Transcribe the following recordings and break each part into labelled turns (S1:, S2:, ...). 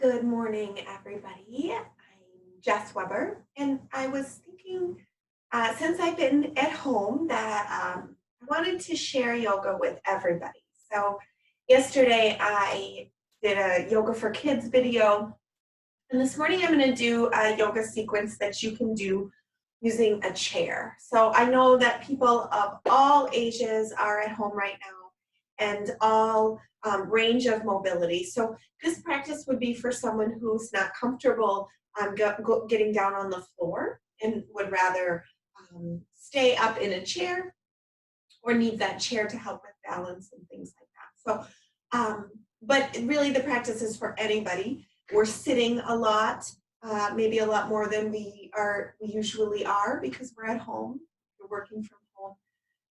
S1: Good morning, everybody. I'm Jess Weber, and I was thinking, since I've been at home, that I wanted to share yoga with everybody. So, yesterday I did a yoga for kids video, and this morning I'm going to do a yoga sequence that you can do using a chair. So, I know that people of all ages are at home right now and all range of mobility. So, this practice would be for someone who's not comfortable getting down on the floor and would rather stay up in a chair or need that chair to help with balance and things like that. So, but really the practice is for anybody. We're sitting a lot, maybe a lot more than we usually are because we're at home. You're working from home.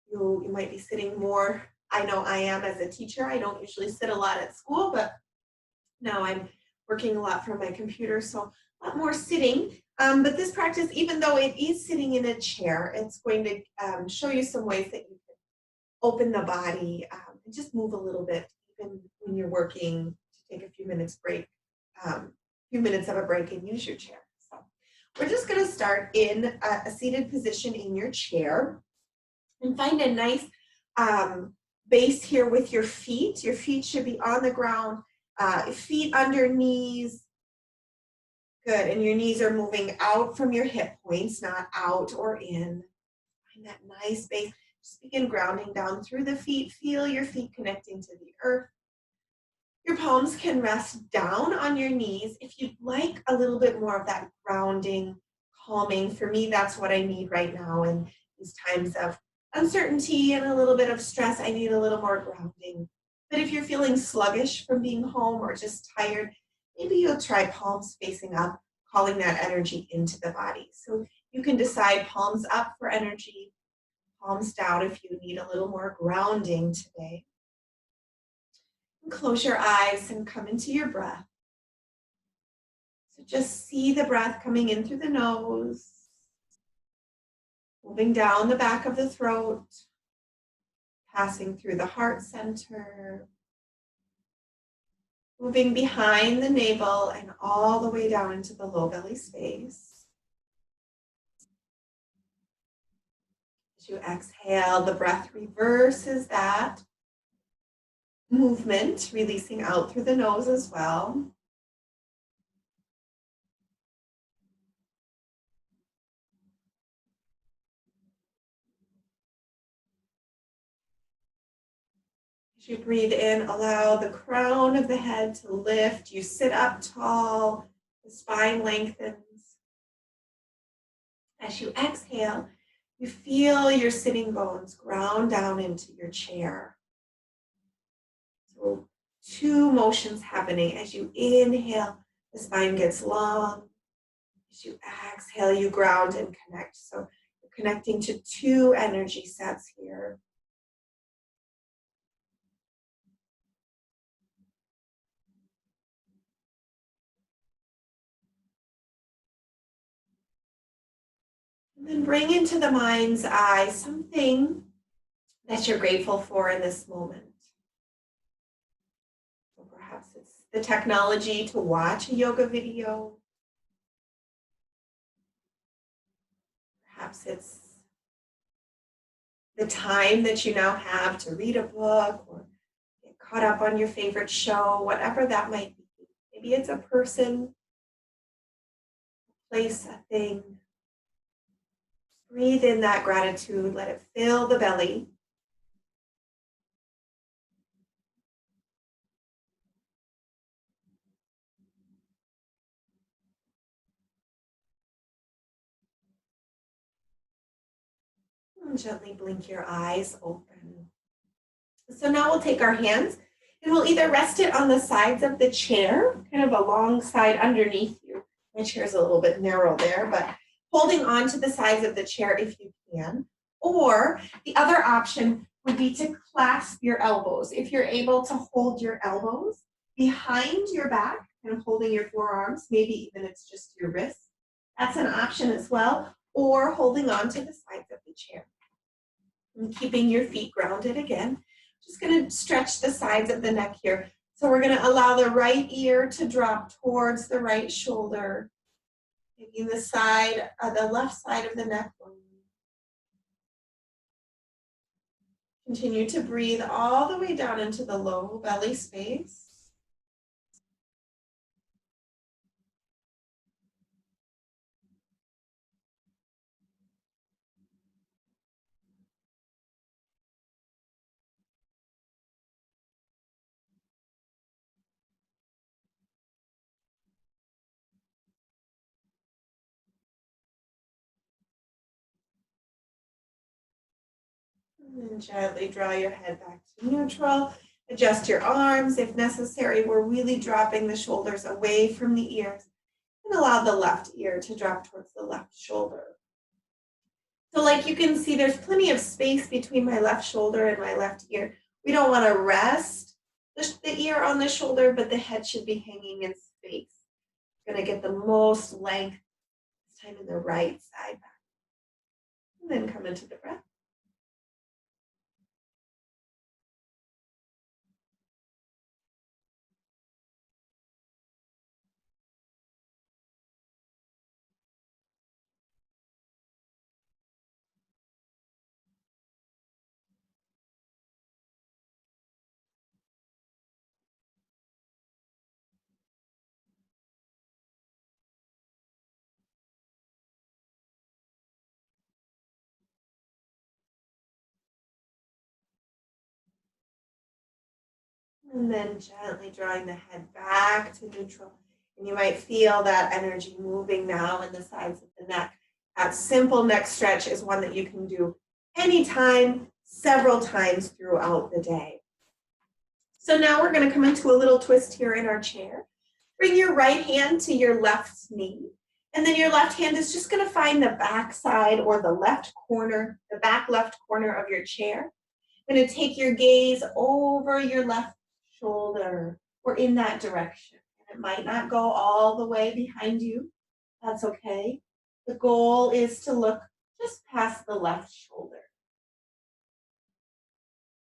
S1: You might be sitting more. I know I am as a teacher. I don't usually sit a lot at school, but now I'm working a lot from my computer, so a lot more sitting. But this practice, even though it is sitting in a chair, it's going to show you some ways that you can open the body and just move a little bit, even when you're working, to take a few minutes of a break and use your chair. So we're just going to start in a seated position in your chair and find a nice base here with your feet. Your feet should be on the ground. Feet under knees. Good, and your knees are moving out from your hip points, not out or in. Find that nice base. Just begin grounding down through the feet. Feel your feet connecting to the earth. Your palms can rest down on your knees. If you'd like a little bit more of that grounding, calming, for me, that's what I need right now in these times of uncertainty and a little bit of stress. I need a little more grounding. But if you're feeling sluggish from being home or just tired, maybe you'll try palms facing up, calling that energy into the body. So you can decide palms up for energy, palms down if you need a little more grounding today. And close your eyes and come into your breath. So just see the breath coming in through the nose, moving down the back of the throat, passing through the heart center, moving behind the navel and all the way down into the low belly space. As you exhale, the breath reverses that movement, releasing out through the nose as well. As you breathe in, allow the crown of the head to lift. You sit up tall, the spine lengthens. As you exhale, you feel your sitting bones ground down into your chair. So 2 motions happening. As you inhale, the spine gets long. As you exhale, you ground and connect. So you're connecting to 2 energy sets here. And then bring into the mind's eye something that you're grateful for in this moment. So perhaps it's the technology to watch a yoga video. Perhaps it's the time that you now have to read a book or get caught up on your favorite show, whatever that might be. Maybe it's a person, a place, a thing. Breathe in that gratitude, let it fill the belly. And gently blink your eyes open. So now we'll take our hands and we'll either rest it on the sides of the chair, kind of alongside underneath you. My chair's a little bit narrow there, but holding on to the sides of the chair if you can. Or the other option would be to clasp your elbows. If you're able to hold your elbows behind your back, kind of holding your forearms, maybe even it's just your wrists, that's an option as well. Or holding on to the sides of the chair. And keeping your feet grounded again. Just going to stretch the sides of the neck here. So we're going to allow the right ear to drop towards the right shoulder, making the left side of the neck bone. Continue to breathe all the way down into the low belly space. And then gently draw your head back to neutral. Adjust your arms if necessary. We're really dropping the shoulders away from the ears. And allow the left ear to drop towards the left shoulder. So like you can see, there's plenty of space between my left shoulder and my left ear. We don't want to rest the ear on the shoulder, but the head should be hanging in space. You're going to get the most length this time in the right side back. And then come into the breath. And then gently drawing the head back to neutral. And you might feel that energy moving now in the sides of the neck. That simple neck stretch is one that you can do anytime, several times throughout the day. So now we're going to come into a little twist here in our chair. Bring your right hand to your left knee. And then your left hand is just going to find the back side or the left corner, the back left corner of your chair. Going to take your gaze over your left shoulder or in that direction. And it might not go all the way behind you. That's okay. The goal is to look just past the left shoulder.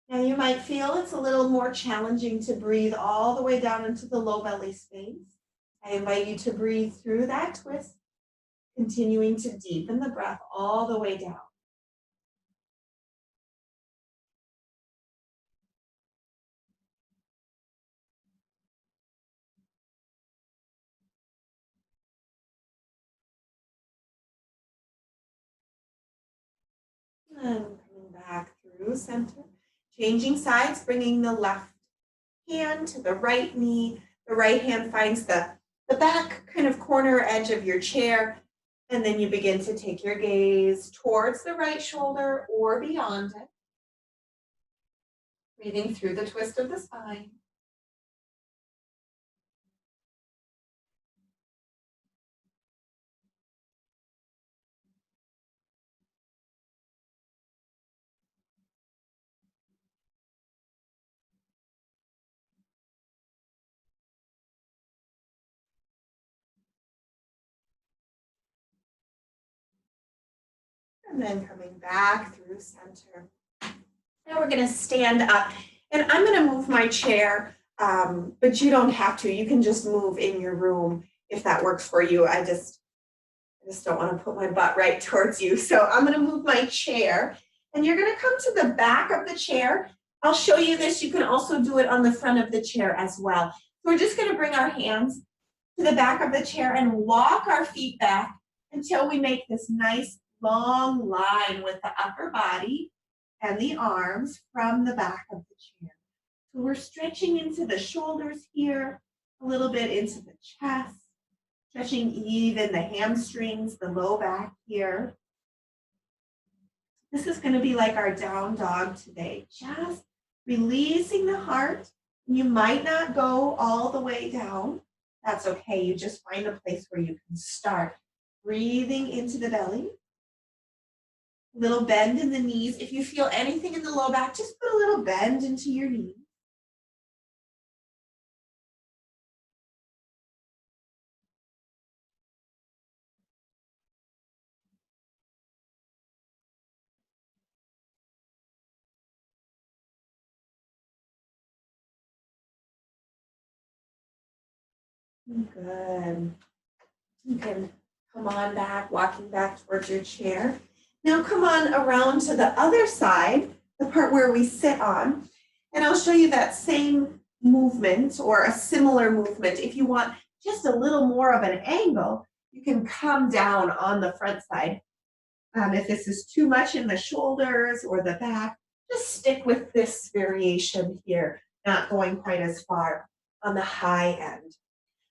S1: Now you might feel it's a little more challenging to breathe all the way down into the low belly space. I invite you to breathe through that twist, continuing to deepen the breath all the way down. And coming back through center, changing sides, bringing the left hand to the right knee. The right hand finds the back kind of corner edge of your chair. And then you begin to take your gaze towards the right shoulder or beyond it. Breathing through the twist of the spine. And then coming back through center. Now we're going to stand up. And I'm going to move my chair, but you don't have to. You can just move in your room if that works for you. I just don't want to put my butt right towards you. So I'm going to move my chair. And you're going to come to the back of the chair. I'll show you this. You can also do it on the front of the chair as well. So we're just going to bring our hands to the back of the chair and walk our feet back until we make this nice long line with the upper body and the arms from the back of the chair. So we're stretching into the shoulders here, a little bit into the chest, stretching even the hamstrings, the low back here. This is going to be like our down dog today, just releasing the heart. You might not go all the way down. That's okay. You just find a place where you can start. Breathing into the belly. Little bend in the knees. If you feel anything in the low back, just put a little bend into your knees. Good. You can come on back, walking back towards your chair. Now come on around to the other side, the part where we sit on, and I'll show you that same movement or a similar movement. If you want just a little more of an angle, you can come down on the front side. If this is too much in the shoulders or the back, just stick with this variation here, not going quite as far on the high end.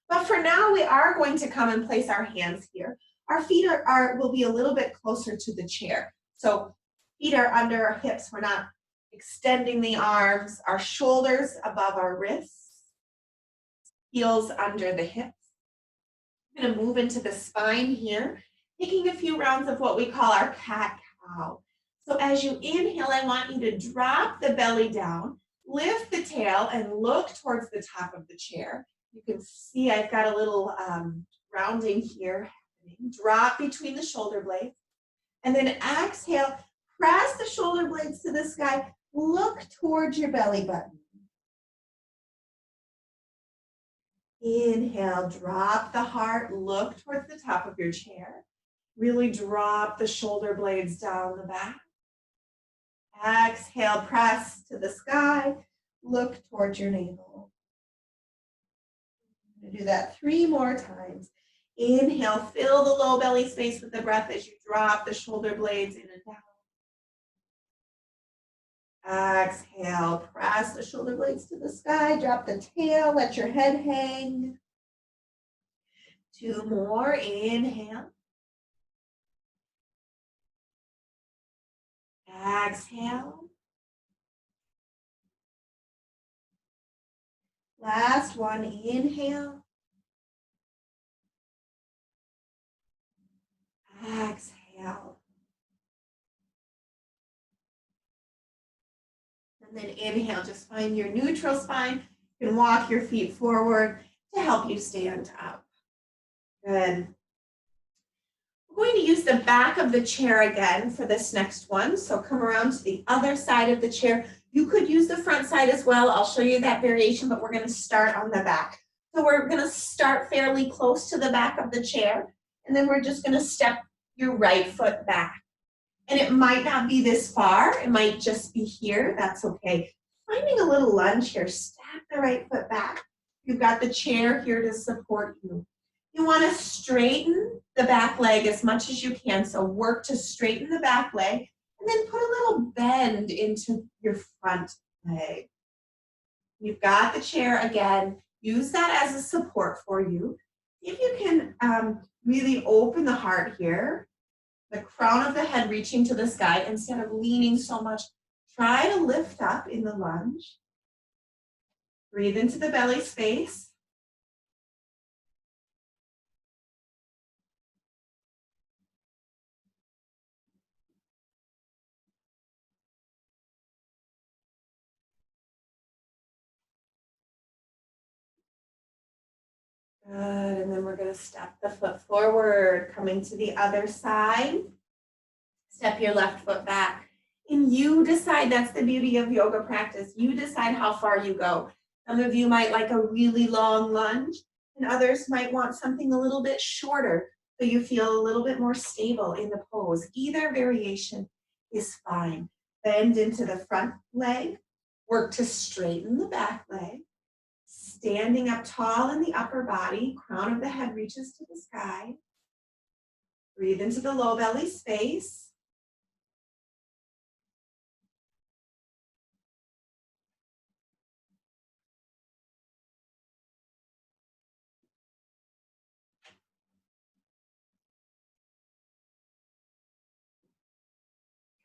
S1: But for now, we are going to come and place our hands here. Our feet will be a little bit closer to the chair. So feet are under our hips. We're not extending the arms. Our shoulders above our wrists. Heels under the hips. I'm going to move into the spine here, taking a few rounds of what we call our cat-cow. So as you inhale, I want you to drop the belly down, lift the tail, and look towards the top of the chair. You can see I've got a little rounding here happening. Drop between the shoulder blades. And then exhale, press the shoulder blades to the sky. Look towards your belly button. Inhale, drop the heart, look towards the top of your chair. Really drop the shoulder blades down the back. Exhale, press to the sky, look towards your navel. I'm going to do that 3 more times. Inhale, fill the low belly space with the breath as you drop the shoulder blades in and down. Exhale, press the shoulder blades to the sky, drop the tail, let your head hang. 2 more, inhale. Exhale. Last one, inhale. Exhale. And then inhale, just find your neutral spine. You can walk your feet forward to help you stand up. Good. We're going to use the back of the chair again for this next one. So come around to the other side of the chair. You could use the front side as well. I'll show you that variation, but we're going to start on the back. So we're going to start fairly close to the back of the chair, and then we're just going to step your right foot back. And it might not be this far. It might just be here. That's okay. Finding a little lunge here. Step the right foot back. You've got the chair here to support you. You want to straighten the back leg as much as you can. So work to straighten the back leg and then put a little bend into your front leg. You've got the chair again. Use that as a support for you. See if you can really open the heart here. The crown of the head reaching to the sky instead of leaning so much. Try to lift up in the lunge. Breathe into the belly space. Good, and then we're going to step the foot forward, coming to the other side. Step your left foot back. And you decide, that's the beauty of yoga practice. You decide how far you go. Some of you might like a really long lunge, and others might want something a little bit shorter, so you feel a little bit more stable in the pose. Either variation is fine. Bend into the front leg. Work to straighten the back leg. Standing up tall in the upper body, crown of the head reaches to the sky. Breathe into the low belly space.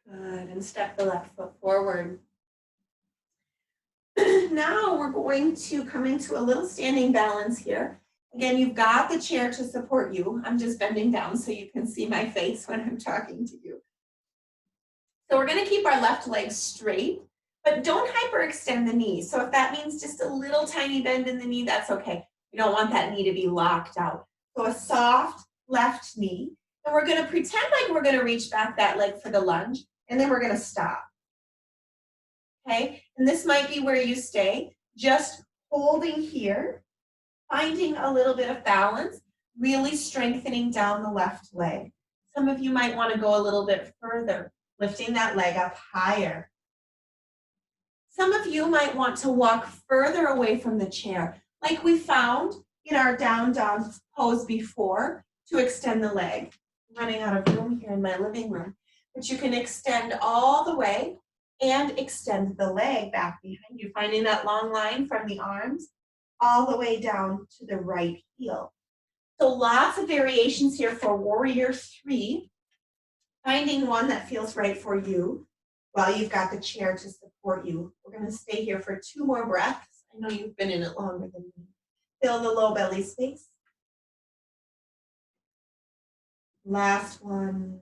S1: Good, and step the left foot forward. Now we're going to come into a little standing balance here. Again, you've got the chair to support you. I'm just bending down so you can see my face when I'm talking to you. So we're going to keep our left leg straight, but don't hyperextend the knee. So if that means just a little tiny bend in the knee, that's okay. You don't want that knee to be locked out. So a soft left knee. And we're going to pretend like we're going to reach back that leg for the lunge, and then we're going to stop. Okay, and this might be where you stay, just holding here. Finding a little bit of balance, really strengthening down the left leg. Some of you might want to go a little bit further, lifting that leg up higher. Some of you might want to walk further away from the chair, like we found in our down dog pose before, to extend the leg. I'm running out of room here in my living room, but you can extend all the way and extend the leg back behind you, finding that long line from the arms all the way down to the right heel. So lots of variations here for Warrior 3, finding one that feels right for you while you've got the chair to support you. We're going to stay here for 2 more breaths. I know you've been in it longer than me. Fill the low belly space. Last one.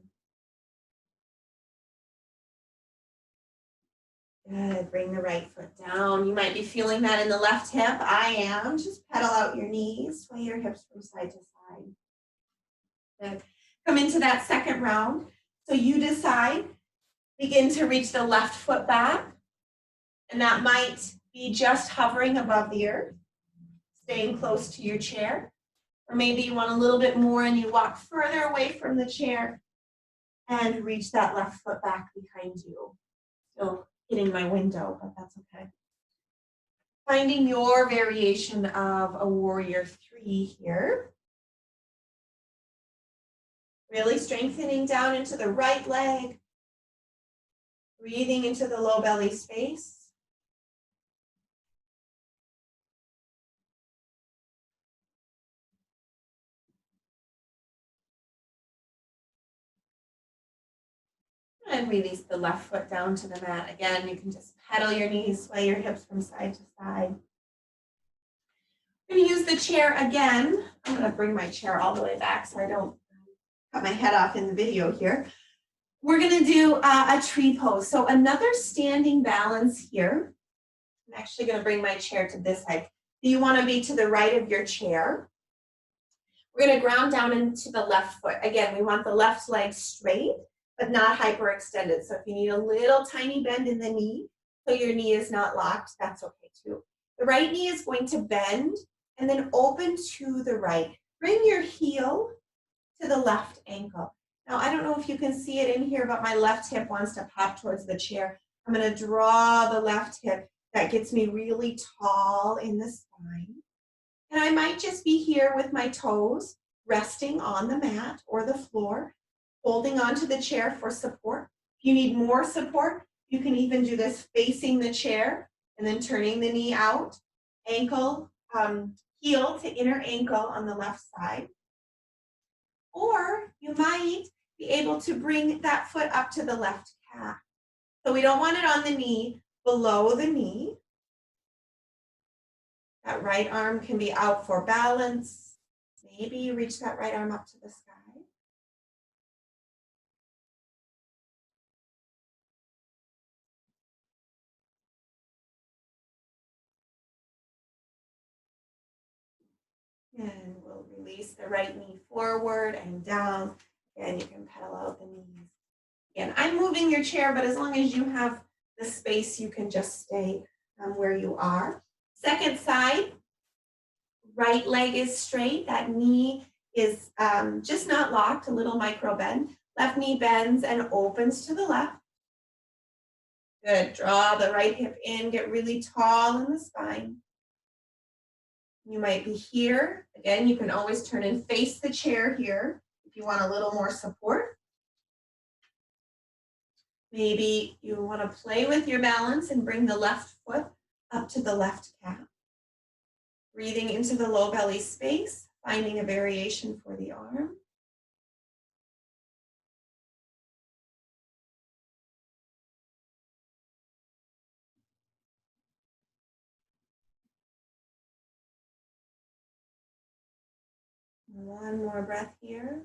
S1: Good. Bring the right foot down. You might be feeling that in the left hip. I am. Just pedal out your knees, sway your hips from side to side. Good. Come into that second round. So you decide, begin to reach the left foot back. And that might be just hovering above the earth, staying close to your chair. Or maybe you want a little bit more and you walk further away from the chair and reach that left foot back behind you. Still hitting my window, but that's okay. Finding your variation of a Warrior 3 here. Really strengthening down into the right leg. Breathing into the low belly space. And release the left foot down to the mat. Again, you can just pedal your knees, sway your hips from side to side. I'm going to use the chair again. I'm going to bring my chair all the way back so I don't cut my head off in the video here. We're going to do a tree pose. So another standing balance here. I'm actually going to bring my chair to this side. You want to be to the right of your chair. We're going to ground down into the left foot. Again, we want the left leg straight, but not hyperextended. So if you need a little tiny bend in the knee, so your knee is not locked, that's okay too. The right knee is going to bend and then open to the right. Bring your heel to the left ankle. Now, I don't know if you can see it in here, but my left hip wants to pop towards the chair. I'm going to draw the left hip. That gets me really tall in the spine. And I might just be here with my toes resting on the mat or the floor, holding onto the chair for support. If you need more support, you can even do this facing the chair and then turning the knee out, ankle, heel to inner ankle on the left side. Or you might be able to bring that foot up to the left calf. So we don't want it on the knee, below the knee. That right arm can be out for balance. Maybe you reach that right arm up to the sky. And we'll release the right knee forward and down. And you can pedal out the knees. Again, I'm moving your chair, but as long as you have the space, you can just stay where you are. Second side, right leg is straight. That knee is just not locked, a little micro bend. Left knee bends and opens to the left. Good. Draw the right hip in, get really tall in the spine. You might be here. Again, you can always turn and face the chair here if you want a little more support. Maybe you want to play with your balance and bring the left foot up to the left calf. Breathing into the low belly space, finding a variation for the arm. One more breath here.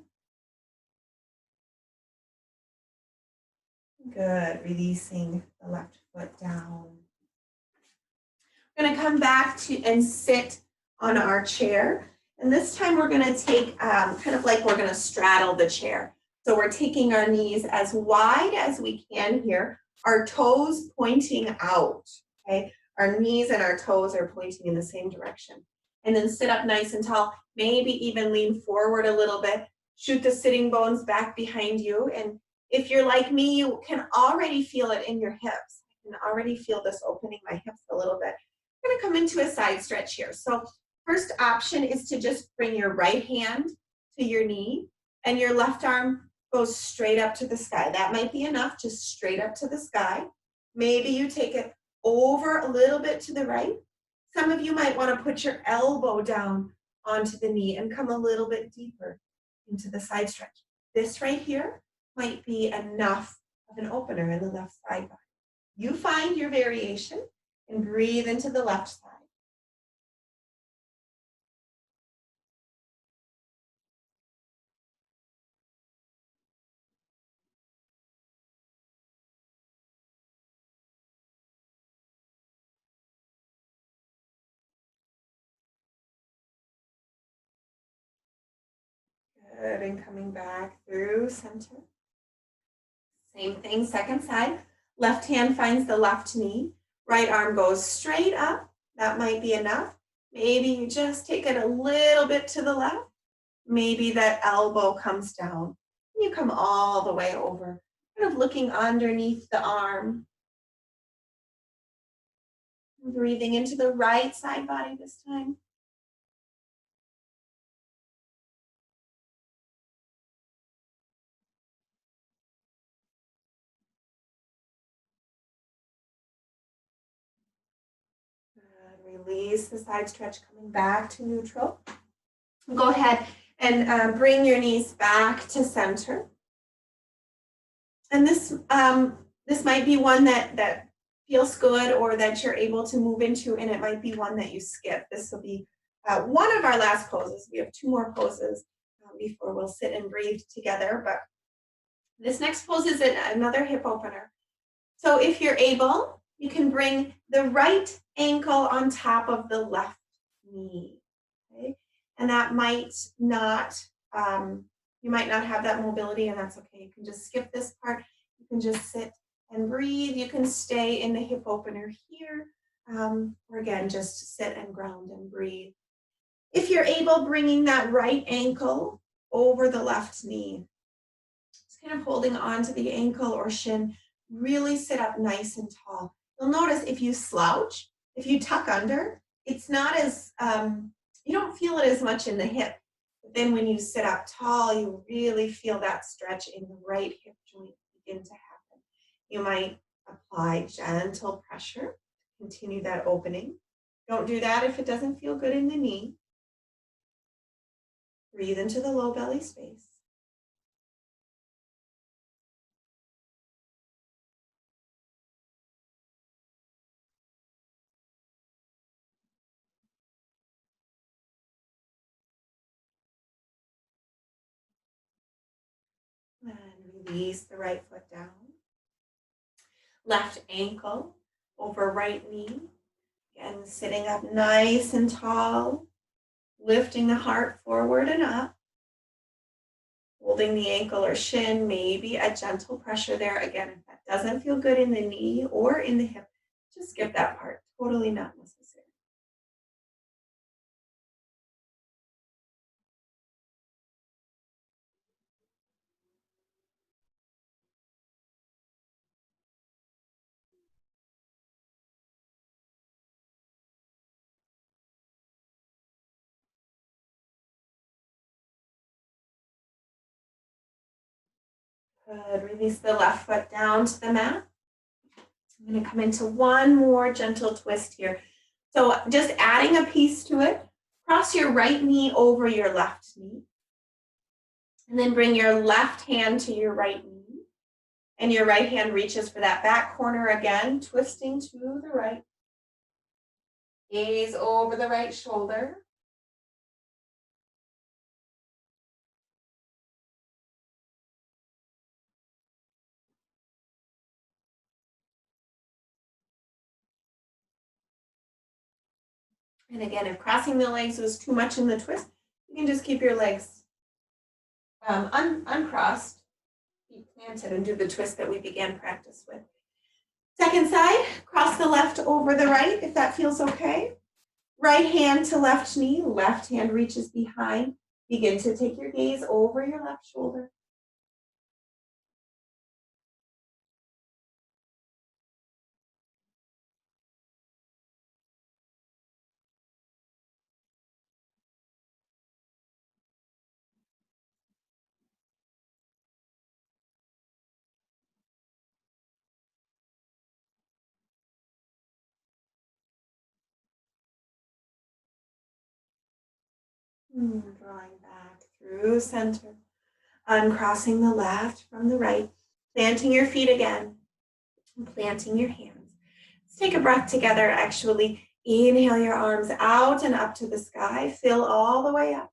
S1: Good, releasing the left foot down. We're going to come back to and sit on our chair. And this time we're going to take kind of like we're going to straddle the chair. So we're taking our knees as wide as we can here, our toes pointing out, okay? Our knees and our toes are pointing in the same direction. and then sit up nice and tall. Maybe even lean forward a little bit. Shoot the sitting bones back behind you. And if you're like me, you can already feel it in your hips. I can already feel this opening my hips a little bit. I'm going to come into a side stretch here. So first option is to just bring your right hand to your knee and your left arm goes straight up to the sky. That might be enough, just straight up to the sky. Maybe you take it over a little bit to the right. Some of you might want to put your elbow down onto the knee and come a little bit deeper into the side stretch. This right here might be enough of an opener in the left side body. You find your variation and breathe into the left side. Good, and coming back through center. Same thing, second side. Left hand finds the left knee. Right arm goes straight up. That might be enough. Maybe you just take it a little bit to the left. Maybe that elbow comes down. You come all the way over, kind of looking underneath the arm. Breathing into the right side body this time. Good. Release the side stretch, coming back to neutral. Go ahead and bring your knees back to center. And this might be one that feels good or that you're able to move into, and it might be one that you skip. This will be one of our last poses. We have 2 more poses before we'll sit and breathe together, but this next pose is another hip opener. So if you're able, you can bring the right ankle on top of the left knee, okay? And that might not, you might not have that mobility, and that's okay. You can just skip this part. You can just sit and breathe. You can stay in the hip opener here, or again, just sit and ground and breathe. If you're able, bringing that right ankle over the left knee. Just kind of holding on to the ankle or shin. Really sit up nice and tall. You'll notice if you slouch, if you tuck under, it's not as, you don't feel it as much in the hip. But then when you sit up tall, you really feel that stretch in the right hip joint begin to happen. You might apply gentle pressure, continue that opening. Don't do that if it doesn't feel good in the knee. Breathe into the low belly space. And release the right foot down. Left ankle over right knee. Again, sitting up nice and tall. Lifting the heart forward and up. Holding the ankle or shin, maybe a gentle pressure there. Again, if that doesn't feel good in the knee or in the hip, just skip that part. Totally not necessary. Good. Release the left foot down to the mat. I'm going to come into one more gentle twist here. So just adding a piece to it. Cross your right knee over your left knee. And then bring your left hand to your right knee. And your right hand reaches for that back corner again, twisting to the right. Gaze over the right shoulder. And again, if crossing the legs was too much in the twist, you can just keep your legs uncrossed, keep planted, and do the twist that we began practice with. Second side, cross the left over the right, if that feels okay. Right hand to left knee, left hand reaches behind. Begin to take your gaze over your left shoulder. Drawing back through center. Uncrossing the left from the right. Planting your feet again. And planting your hands. Let's take a breath together. Actually, inhale your arms out and up to the sky. Fill all the way up.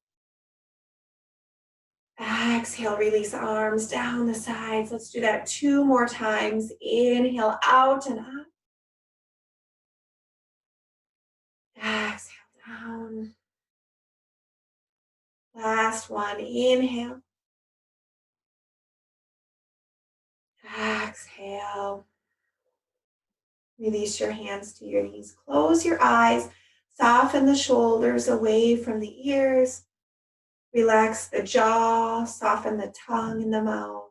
S1: Exhale, release arms down the sides. Let's do that 2 more times. Inhale out and up. Exhale down. Last one. Inhale. Exhale. Release your hands to your knees. Close your eyes. Soften the shoulders away from the ears. Relax the jaw. Soften the tongue and the mouth.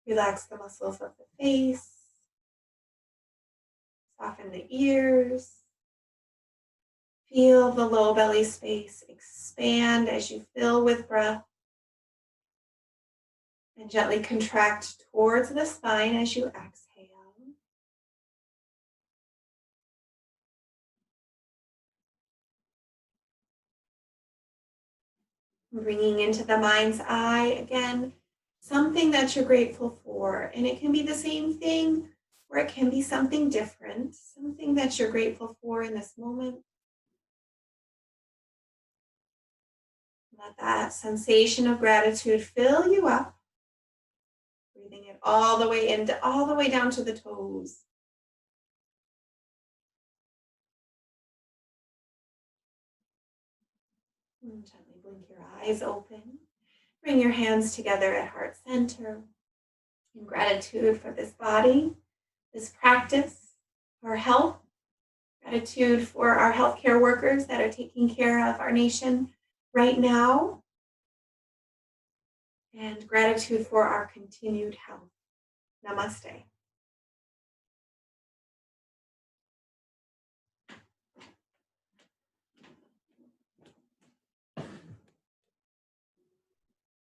S1: Relax the muscles of the face. Soften the ears. Feel the low belly space expand as you fill with breath. And gently contract towards the spine as you exhale. Bringing into the mind's eye again, something that you're grateful for. And it can be the same thing, or it can be something different, something that you're grateful for in this moment. Let that sensation of gratitude fill you up. Breathing it all the way into, all the way down to the toes. And gently blink your eyes open. Bring your hands together at heart center. In gratitude for this body, this practice, our health. Gratitude for our healthcare workers that are taking care of our nation right now. And gratitude for our continued health. Namaste.